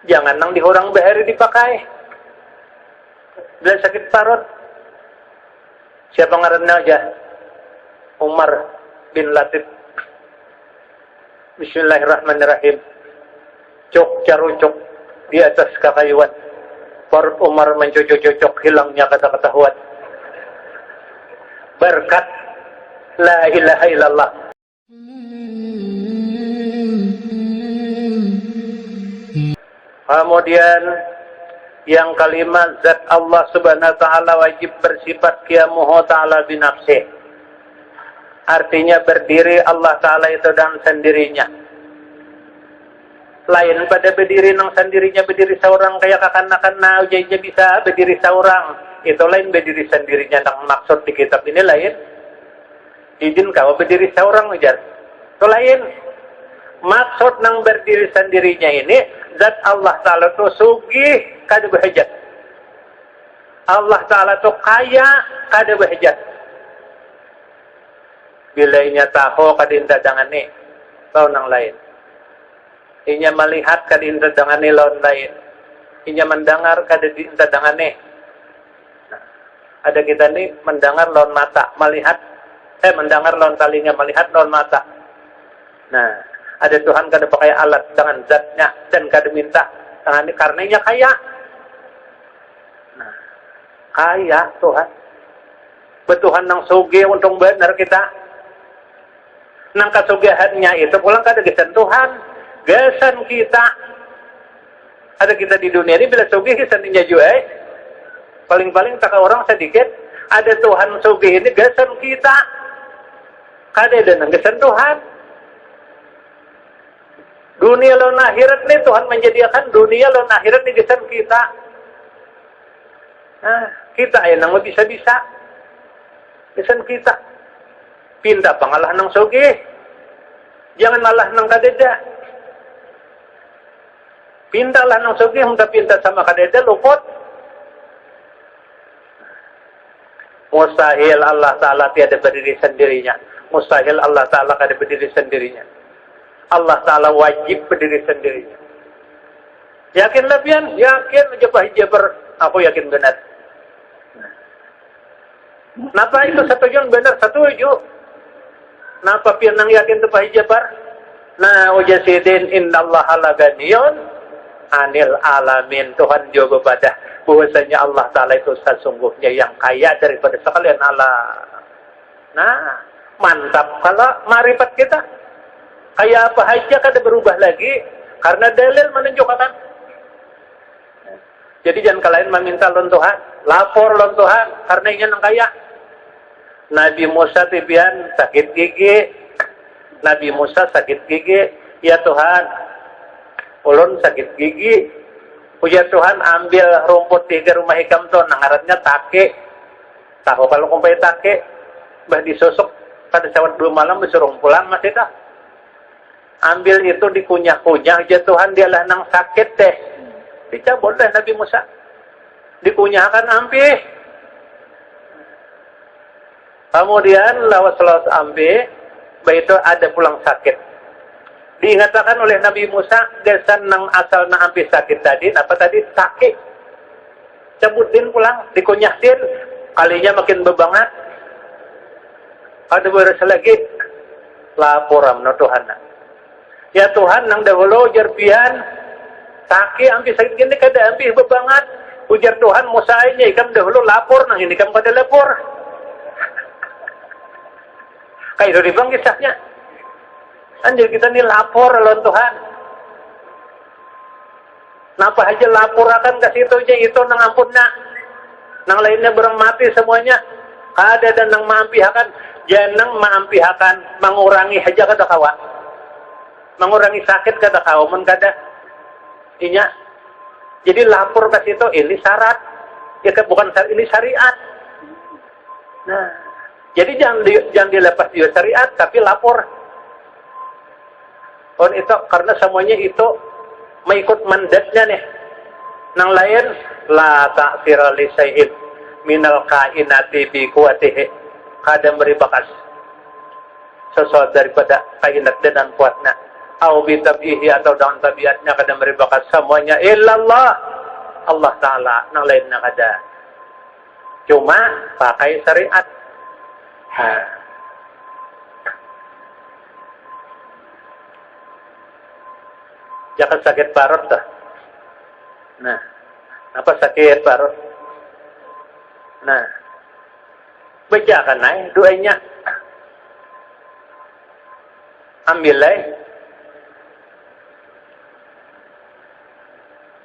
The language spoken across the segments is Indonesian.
Jangan nang dihurang behari dipakai. Bila sakit parut. Siapa ngaranna aja? Umar bin Latif. Bismillahirrahmanirrahim. Cok carucok di atas kakayuan. Parut Umar mencocok-cocok, hilangnya kata-katahuan. Berkat la ilaha illallah. Kemudian yang kalimat zat Allah subhanahu wa ta'ala wajib bersifat qiyamuhu ta'ala binafsih. Artinya berdiri Allah ta'ala itu dan sendirinya. Lain pada berdiri nang sendirinya, berdiri seorang kayak kakanakan aja bisa berdiri seorang. Itu lain berdiri sendirinya nang maksud di kitab ini lain. Izin kau berdiri seorang ujar. Itu lain. Maksud nang berdiri sendirinya ini zat Allah Ta'ala itu sugih kada berhajat. Allah Ta'ala itu kaya kada berhajat. Bila inya tahu kada inta dangane lawan nang lain. Inya melihat kada inta dangane lawan lain. Inya mendengar kada inta dangane. Nah, ada kita ni mendengar lawan mata, melihat mendengar lawan telinga, melihat lawan mata. Nah, ada Tuhan kada pakai alat dengan zatnya dan kada minta dengan karenanya kaya. Nah, kaya Tuhan. Betuhan nang sugih untung benar kita. Nang kasugihannya itu pulang kada gesan Tuhan, gesan kita. Ada kita di dunia ini bila sugih gesan inya juga. Paling-paling tak orang sedikit. Ada Tuhan sugih ini gesan kita. Kada ada nang gesan Tuhan. Dunia lawan akhirat nih Tuhan menjadikan dunia lawan akhirat di gesan kita. Nah, kita yang bisa-bisa. Gesan kita. Pindah pangalah nang sugih. Jangan malah nang kadeda. Pindahlah nang sugih, mudah pindah sama kadeda luput. Mustahil Allah Ta'ala tiada berdiri sendirinya. Mustahil Allah Ta'ala kada berdiri sendirinya. Allah Ta'ala wajib berdiri sendirinya. Yakin lebihan? Yakin aja Pak Hijaber. Aku yakin benar. Napa itu setuju benar? Setuju. Napa pian nang yakin itu Pak Hijaber? Nah, ujasidin innallaha laganiyun anil alamin. Tuhan juga badah bahwasanya Allah Ta'ala itu sesungguhnya yang kaya daripada sekalian Allah. Nah, mantap kalau marifat kita. Kayak apa aja kada berubah lagi karena dalil menunjukkan. Jadi jangan kalian meminta lawan Tuhan, lapor lawan Tuhan karena ingin yang kaya. Nabi Musa tibian sakit gigi. Nabi Musa sakit gigi. Ya Tuhan, ulun sakit gigi. Puja Tuhan ambil rumput di rumah hikam tuh nangarannya take. Tahu kalau kumpai take, bah disusuk pada sawat 2 malam disuruh pulang masih dah. Ambil itu dikunyah-kunyah aja Tuhan dialah nang sakit teh. Dicabut deh Nabi Musa. Dikunyahkan ampih. Kemudian lawas-lawas ampih, itu ada pulang sakit. Diingatkan oleh Nabi Musa, desan nang asal nang ampih sakit tadi, apa tadi? Sakit. Cabutin pulang, dikunyahtin, kalinya makin bebangat. Ada beres lagi, laporan no Tuhan. Ya Tuhan, nang dahulu jerpian, sakit ampih sakit gini kada ampih bebangat. Ujar Tuhan, Musa ini ikam dahulu lapor, nang ini kam pada lapor. Kayak itu bang kisahnya. Anjir kita ini lapor lawan Tuhan. Napa aja lapor akan ke situ aja itu nang ampun nak. Nang lainnya berang mati semuanya. Kada dan nang maampihakan. Janang maampihakan, mengurangi aja kada kawa. Mengurangi sakit kada kawa mun kada. Inya. Jadi lapor ke situ ini syarat. Ya bukan ini syariat. Nah, jadi jangan dilepas dia syariat tapi lapor. Itu karena semuanya itu mengikut mandatnya nih. Nang lain la ta'sira li syai'in minal kainati bi quwwatihi. Kada beri bakas sesuatu daripada kainat dan kuatnya. au bitabihi atau dengan tabiatnya kada memberi bakat semuanya illallah Allah Ta'ala nang lain na kada. Cuma pakai syariat. Jangan sakit parut dah. Nah, apa sakit parut? Nah, bacakan naik doanya. Ambilai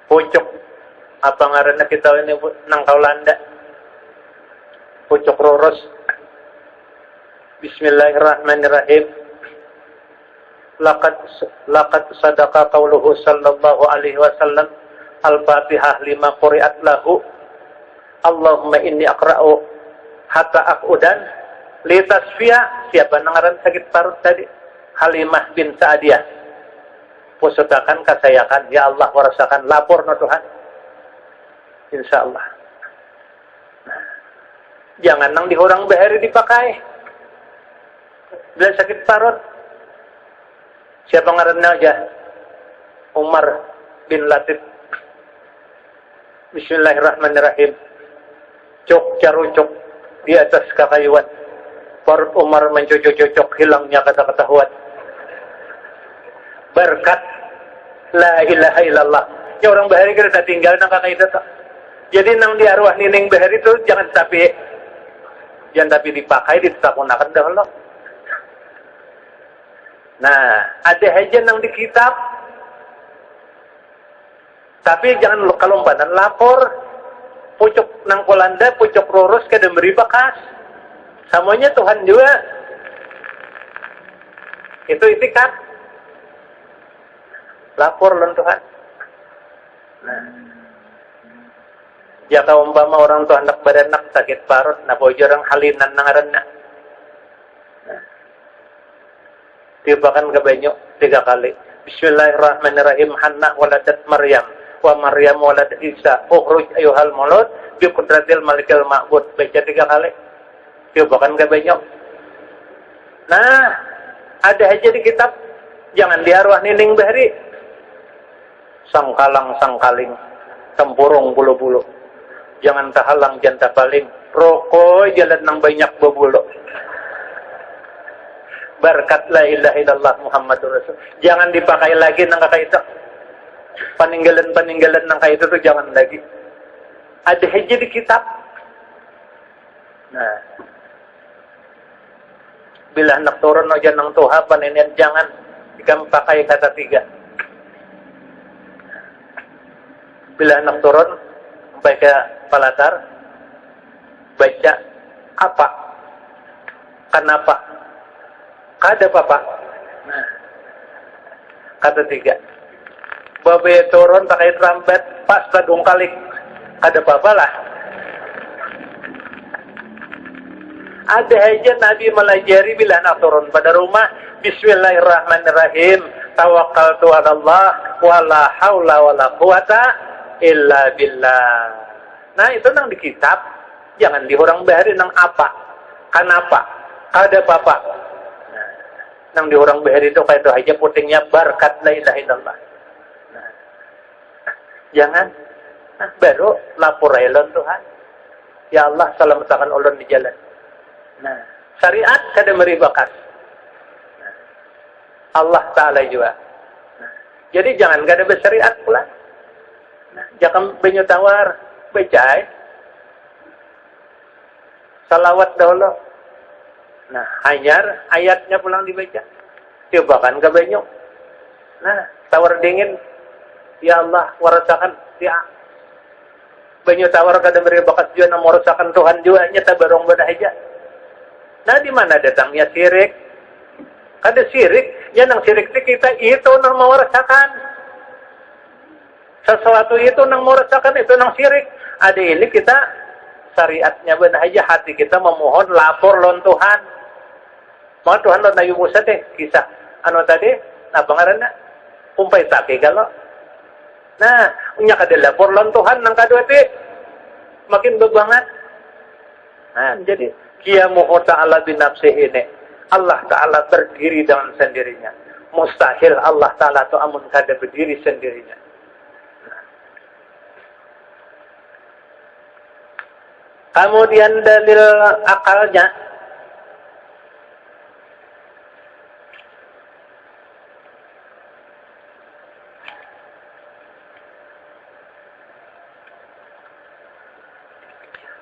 pucuk apa ngaranna kita ini nang kaulanda. Pucuk roros. Bismillahirrahmanirrahim. Laqad sadaqa qauluhu sallallahu alaihi wasallam Al-Fatihah lima quri'at lahu Allahumma inni aqra'u hatta aqudan li tasfiya. Siapa nangaran sakit parut tadi? Halimah bin Sa'diyah. Pusutakan kasayakan ya Allah warasakan lapor no Tuhan. Insyaallah. Nah, jangan nang dihurang bahari dipakai. Bila sakit parut. Siapa ngaranna aja? Umar bin Latif. Bismillahirrahmanirrahim. Cok carucok di atas kakayuan. Parut Umar mencocok-cocok hilangnya kata-katahuan. Berkat la ilaha illallah. Ya orang bahari kita tinggal nang kakak itu tak. Jadi nang di arwah nining bahari itu jangan tapi dipakai ditakunakan dahulu. Nah, ada aja nang di kitab. Tapi jangan kelompatan lapor. Pucuk nang kolanda, pucuk roros kada beri bakas. Semuanya Tuhan juga. Itu itikat. Lapor lan Tuhan. Nah. Jika umpama orang tua anak beranak sakit parut, na orang halinan nangaranna. Tibakan ke banyu 3 kali. Bismillahirrahmanirrahim. Hannah waladat Maryam wa Maryam waladat Isa. Ukhruj ayuhal maulud bi qudratil malikil ma'bud. Baca 3 kali. Tibakan ke banyu. Nah, ada aja di kitab. Jangan di arwah nining bahari. Sangkalang sangkaling, tempurung bulu-bulu. Jangan tahalang jangan paling. Rokok jalan nang banyak bebulu. Berkat la ilaha illallah Muhammadur Rasul. Jangan dipakai lagi nang kakak itu. Peninggalan nang kakak itu tuh jangan lagi. Ada aja di kitab. Nah, bila nak turun aja nang tuha paninian jangan jika pakai kata 3. Bila nak turun baca palatar, baca apa? Kenapa? Kada apa? Nah, kata 3. Babe turun pakai trompet pas tadung kalik. Kada apa lah. Ada aja Nabi melajari bila nak turun pada rumah. Bismillahirrahmanirrahim. Tawakkaltu 'ala Allah wala haula wala quwata illa billah. Nah, itu nang di kitab. Jangan dihurang bahari nang apa? Kenapa? Kada apa? Nang di orang bahari itu kayak itu aja putingnya berkat la ilaha illallah. Nah, jangan. Nah, baru lapor elon Tuhan. Ya Allah selamatkan ulun di jalan. Nah, syariat kada beri bakas. Nah, Allah Ta'ala juga. Nah, jadi jangan kada bersyariat pula. Nah, jangan banyak tawar, baca. Salawat dahulu. Nah, anyar ayatnya pulang dibaca. Cobakan ke banyu. Nah, tawar dingin. Ya Allah, warasakan ya. Banyu tawar kada beri bakat juga na warasakan Tuhan juga nyata barong badah aja. Nah, di mana datangnya syirik? Kada syirik, ya nang syirik kita itu nang mewarasakan. Sesuatu itu nang mewarasakan itu nang syirik. Ada ini kita syariatnya benar aja hati kita memohon lapor lon Tuhan. Mga Tuhan lon Nabi Musa teh kisah ano tadi apa ngaranna kumpay sake galo. Nah, unya kada lapor lon Tuhan nang kadua teh makin bebangat. Nah, jadi qiyamu ta'ala bi nafsihi ini. Allah Ta'ala berdiri dengan sendirinya. Mustahil Allah Ta'ala itu amun kada berdiri sendirinya. Kemudian dalil akalnya,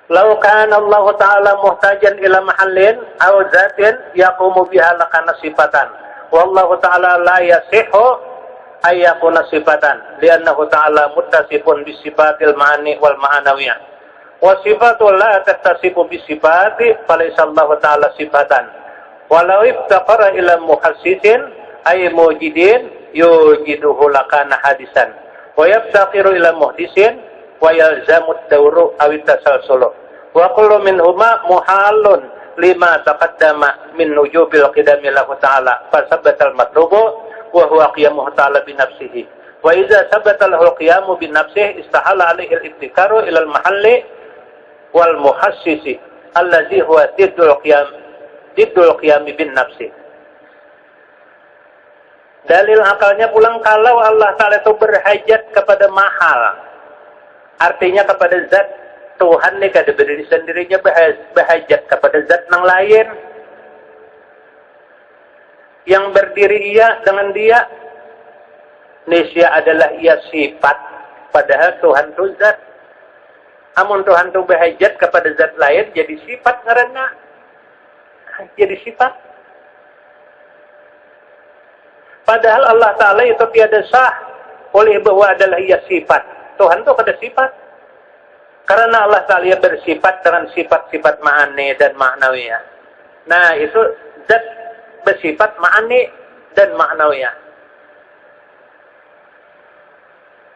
lau kana Allah Ta'ala muhtajan ila mahallin aw zatin yaqumu biha lakana sifatan. Wallahu Ta'ala la yasihu ayyakuna sifatan li'annahu Ta'ala muttasifun bisifatil ma'ani wal ma'anawiyah. Wa sifatu la tattasifu bisifati falaysa Allah Ta'ala sifatan. Walau iftaqara ila muhassisin ay mujidin yujiduhu lakana hadisan. Wa yaftaqiru ila muhdisin wa yalzamu ad-dawru aw at-tasalsulu. Wa kullu minhuma muhalun lima taqaddama min nujubil qidami lahu ta'ala fa sabata al-matlubu wa huwa qiyamuhu ta'ala bi nafsihi. Wa idza sabata lahu al-qiyamu bi nafsihi istahala alaihi al-ibtikaru ila al-mahalli wal muhassisi allazi huwa diddul qiyam bin nafsi. Dalil akalnya pulang kalau Allah Ta'ala itu berhajat kepada mahal, artinya kepada zat Tuhan nih kada berdiri sendirinya, berhajat kepada zat yang lain yang berdiri ia dengan dia. Nisya adalah ia sifat, padahal Tuhan itu zat. Amun Tuhan itu berhajat kepada zat lain jadi sifat karena jadi sifat. Padahal Allah Ta'ala itu tiada sah oleh bahwa adalah ia sifat. Tuhan itu kada sifat. Karena Allah Ta'ala bersifat dengan sifat-sifat ma'ani dan ma'nawiyah. Nah, itu zat bersifat ma'ani dan ma'nawiyah.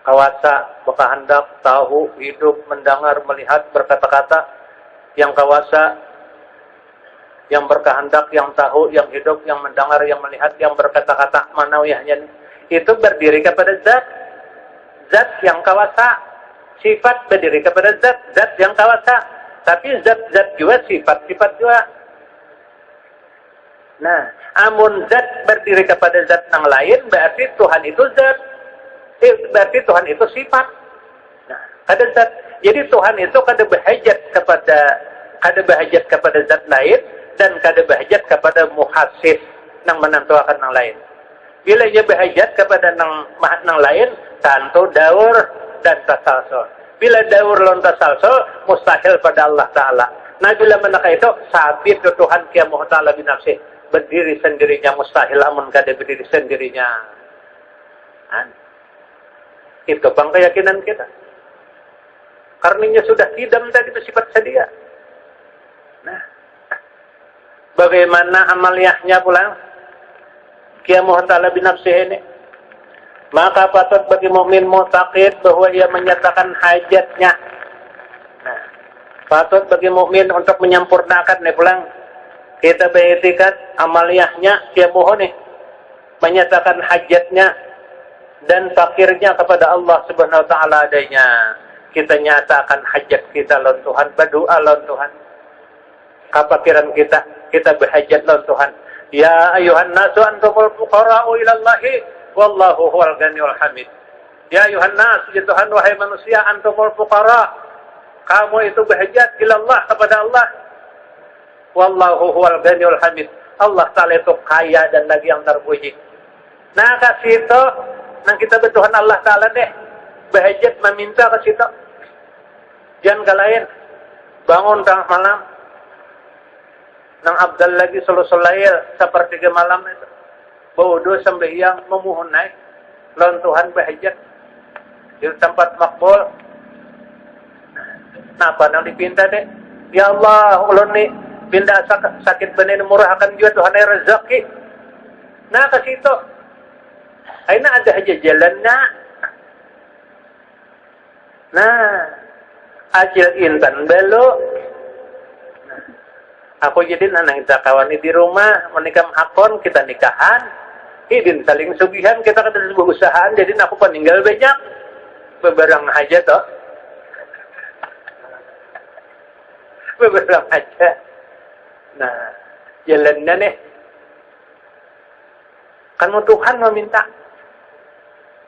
Kawasa, berkehendak, tahu, hidup, mendengar, melihat, berkata-kata. Yang kawasa, yang berkehendak, yang tahu, yang hidup, yang mendengar, yang melihat, yang berkata-kata, ma'nawiyahnya. Itu berdiri kepada zat. Zat yang kawasa. Sifat berdiri kepada zat yang kawasa. Tapi zat juga sifat juga. Nah, amun zat berdiri kepada zat yang lain, berarti Tuhan itu zat. Berarti Tuhan itu sifat. Nah, kada zat. Jadi Tuhan itu kada berhajat kepada zat lain dan kada berhajat kepada muhassis yang menentukan yang lain. Bila ia berhajat kepada yang lain, tentu daur dan tasalsul. Bila daur lawan tasalsul, mustahil pada Allah Ta'ala. Nah, bila manakah itu, sabit ke Tuhan qiyamuhu ta'ala binafsih. Berdiri sendirinya, mustahil amun kada berdiri sendirinya. Itu bang keyakinan kita. Karninya sudah tidak tadi bersifat sedia. Nah, bagaimana amaliyahnya pula? Qiyamuhu ta'ala binafsih ini. Maka patut bagi mukmin mu'taqid bahwa ia menyatakan hajatnya. Nah, patut bagi mukmin untuk menyempurnakan nih pulang. Kita beriktikad amaliyahnya dia mohon nih menyatakan hajatnya dan fakirnya kepada Allah Subhanahu wa taala adanya. Kita nyatakan hajat kita lawan Tuhan, berdoa lawan Tuhan. Kefakiran kita berhajat lawan Tuhan. Ya ayuhan nasu antumul fuqara'u ila Allahi wallahu huwal ghaniyyul hamid. Ya ayuhan nas, ya Tuhan wahai manusia, antumul fuqara. Kamu itu berhajat ila Allah kepada Allah. Wallahu huwal ghaniyyul hamid. Allah Ta'ala itu kaya dan lagi yang terpuji. Nah, ke situ nang kita bertuhan Allah Ta'ala deh. Berhajat meminta ke situ. Jangan ke lain. Bangun tengah malam. Nang abdal lagi sulail seperti ke malam itu. Baudo sembahyang memohon naik lawan Tuhan berhajat di tempat makbul. Napa nang dipinta deh? Ya Allah, ulun ni pindah sakit benih murahkan juga Tuhan ay rezeki. Nah ke situ. Aina ada aja jalannya. Nah, acil intan belok. Aku jadi anak kita kawan di rumah menikah hakon kita nikahan. Hidin saling sugihan kita kada berusahaan jadi aku peninggal banyak beberang aja toh. Beberang aja. Nah, jalannya nih. Kan Tuhan meminta.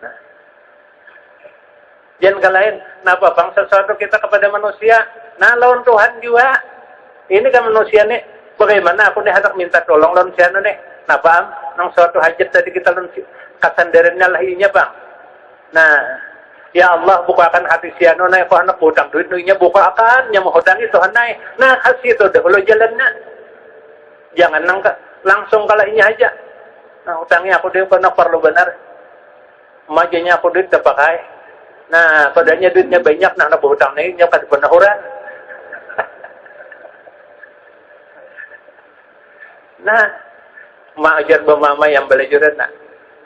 Nah. Jangan kalahin, napa bang sesuatu kita kepada manusia, nah lawan Tuhan juga. Ini kan manusia nih, bagaimana aku nih hendak minta tolong lawan siapa nih? Napa am, nang suatu hajat tadi kita lawan kasandarannya lahinya bang. Nah, ya Allah bukakan hati siano naik ko anak hutang duit nuinya bukakan nya mau hutang itu hanai. Nah kasih itu dahulu jalannya. Jangan langsung kalahnya aja. Nah hutangnya aku dia kena perlu benar. Majanya aku duit terpakai. Nah padanya duitnya banyak nah nak hutang nih nya kada pernah orang. Nah maajar bemama yang belajar nak.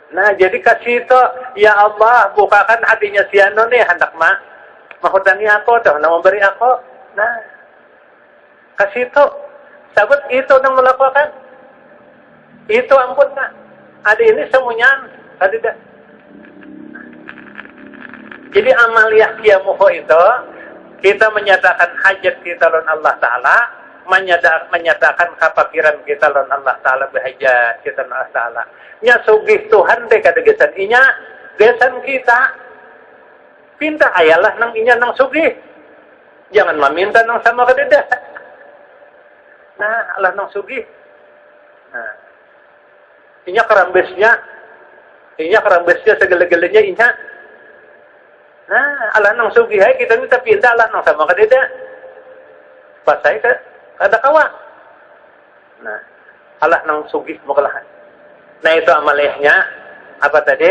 Nah, jadi kasih itu, ya Allah, bukakan hatinya si Ano nih, hendak mahutangi aku, atau hendak memberi aku. Nah, kasih itu, sabut itu yang melakukan. Itu ampun, nak. Ada ini semuanya, tidak. Jadi amaliyah kiamuhu itu, kita menyatakan hajat kita lawan Allah Ta'ala, menyatakan kepakiran kita lawan Allah Ta'ala berhajat kita lawan Allah Ta'ala. Nya sugih Tuhan deh kada gesan inya, gesan kita. Pinta ayalah nang inya nang sugih. Jangan meminta nang sama kadeda. Nah, Allah nang sugih. Nah. Inya kerambesnya segala-galanya inya. Nah, Allah nang sugih ay kita minta pinta Allah nang sama kadeda. Pasai kada kawa. Nah, Allah nang sugih mukalahan. Nah itu amaliyahnya apa tadi?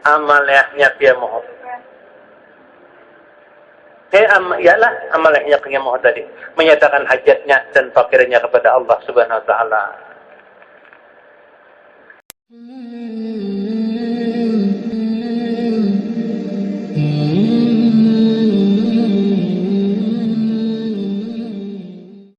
Amaliyahnya qiyamuh. Ialah amaliyahnya qiyamuh tadi, menyatakan hajatnya dan fakirnya kepada Allah Subhanahu wa taala.